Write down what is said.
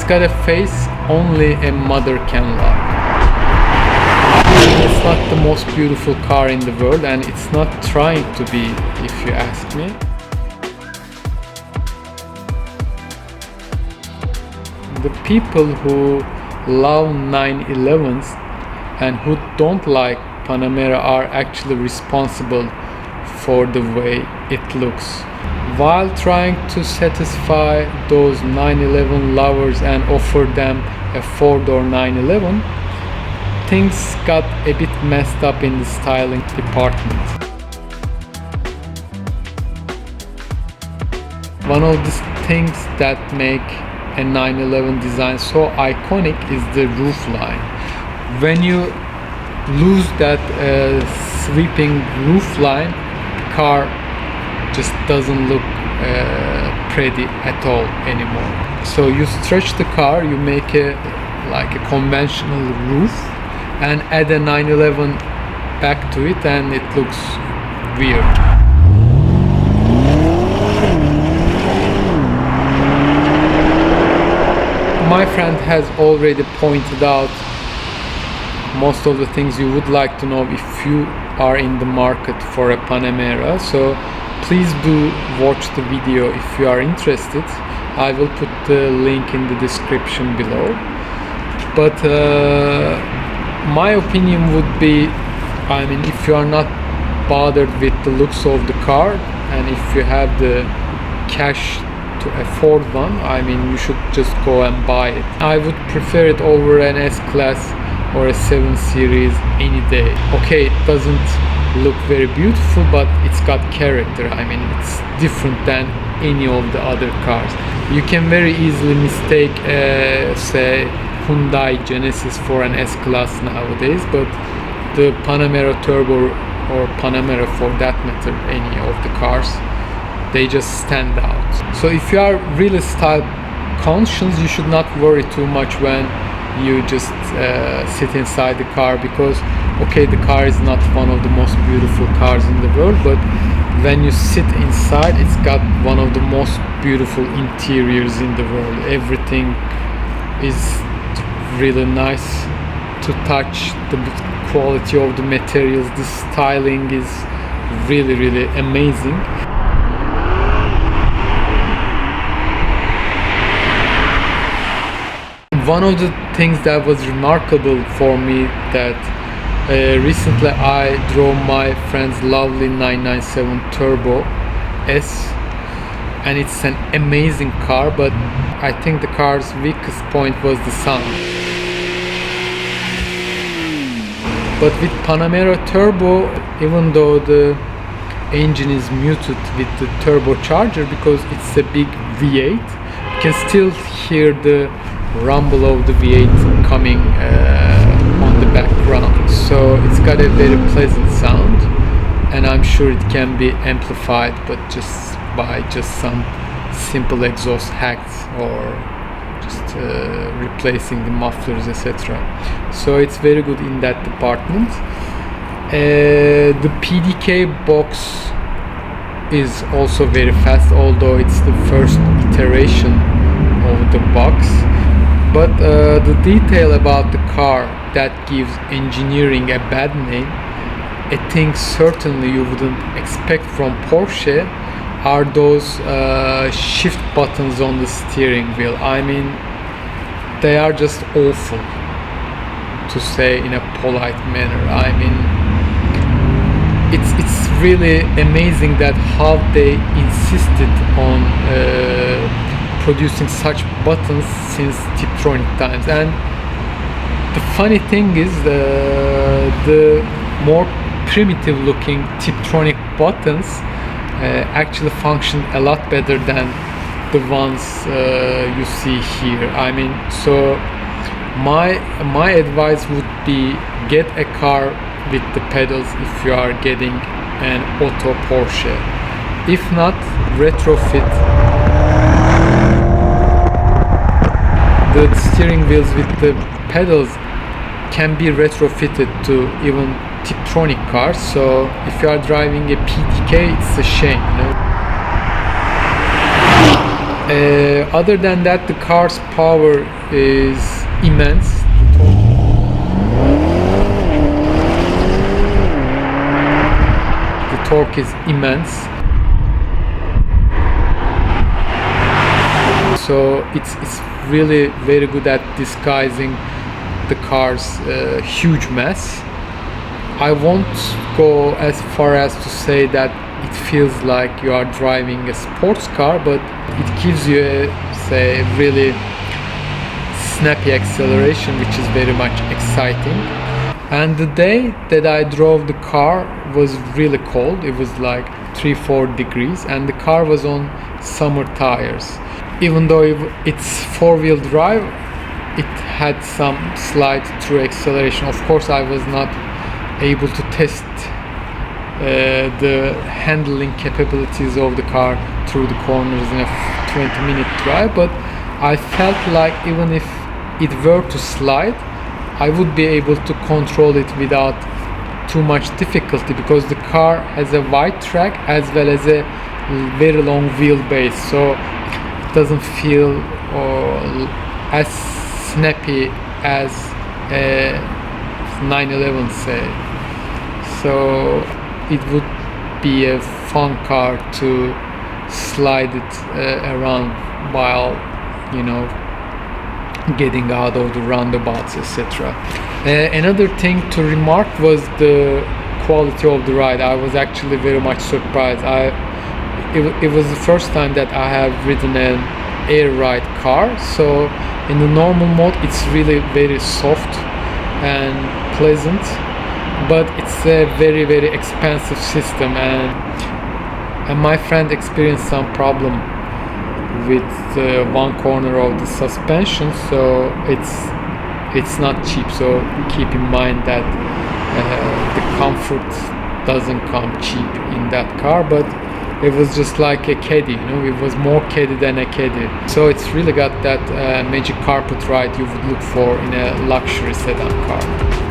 got a face only a mother can love. It's not the most beautiful car in the world, and it's not trying to be, if you ask me. The people who love 911s and who don't like Panamera are actually responsible for the way it looks. While trying to satisfy those 911 lovers and offer them a 4-door 911, things got a bit messed up in the styling department. One of the things that make a 911 design so iconic is the roof line. When you lose that sweeping roof line, the car just doesn't look pretty at all anymore. So you stretch the car, you make like a conventional roof and add a 911 back to it, and it looks weird. My friend has already pointed out most of the things you would like to know if you are in the market for a Panamera. So please do watch the video if you are interested. I will put the link in the description below. But my opinion would be, I mean, if you are not bothered with the looks of the car and if you have the cash to afford one, I mean, you should just go and buy it. I would prefer it over an S-Class or a 7 Series any day. Okay, it doesn't look very beautiful, but it's got character. I mean, it's different than any of the other cars. You can very easily mistake say Hyundai Genesis for an S-Class nowadays, but the Panamera Turbo or Panamera for that matter, any of the cars, they just stand out. So if you are really style conscious, you should not worry too much when you just sit inside the car, because okay, the car is not one of the most beautiful cars in the world, but when you sit inside, it's got one of the most beautiful interiors in the world. Everything is really nice to touch. The quality of the materials, the styling is really amazing. One of the things that was remarkable for me that recently I drove my friend's lovely 997 Turbo S, and it's an amazing car, but I think the car's weakest point was the sound. But with Panamera Turbo, even though the engine is muted with the turbocharger because it's a big V8, you can still hear the rumble of the V8 coming on the background. So it's got a very pleasant sound, and I'm sure it can be amplified, but just by some simple exhaust hacks or just replacing the mufflers, etc. So it's very good in that department. The PDK box is also very fast, although it's the first iteration of the box. But the detail about the car that gives engineering a bad name, a thing certainly you wouldn't expect from Porsche, are those shift buttons on the steering wheel. I mean, they are just awful, to say in a polite manner. I mean, it's really amazing that how they insisted on producing such buttons since Tiptronic times. And the funny thing is, the more primitive looking Tiptronic buttons actually function a lot better than the ones you see here. I mean, so my advice would be, get a car with the pedals if you are getting an auto Porsche. If not, retrofit the steering wheels with the pedals can be retrofitted to even Tiptronic cars. So if you are driving a PDK, it's a shame, you know? Other than that, the car's power is immense. The torque is immense. So it's really very good at disguising the car's huge mess. I won't go as far as to say that it feels like you are driving a sports car, but it gives you a really snappy acceleration, which is very much exciting. And the day that I drove the car was really cold. It was like 3-4 degrees, and the car was on summer tires. Even though it's four-wheel drive, it had some slight true acceleration. Of course, I was not able to test the handling capabilities of the car through the corners in a 20-minute drive, but I felt like even if it were to slide, I would be able to control it without too much difficulty, because the car has a wide track as well as a very long wheelbase, so it doesn't feel as snappy as a 911, say. So it would be a fun car to slide it around while, you know, getting out of the roundabouts, etc. Another thing to remark was the quality of the ride. I was actually very much surprised. It was the first time that I have ridden an air ride car, so in the normal mode it's really very soft and pleasant, but it's a very, very expensive system, and my friend experienced some problem with one corner of the suspension, so it's not cheap. So keep in mind that the comfort doesn't come cheap in that car, but it was just like a caddy, you know, it was more caddy than a caddy. So it's really got that magic carpet ride you would look for in a luxury sedan car.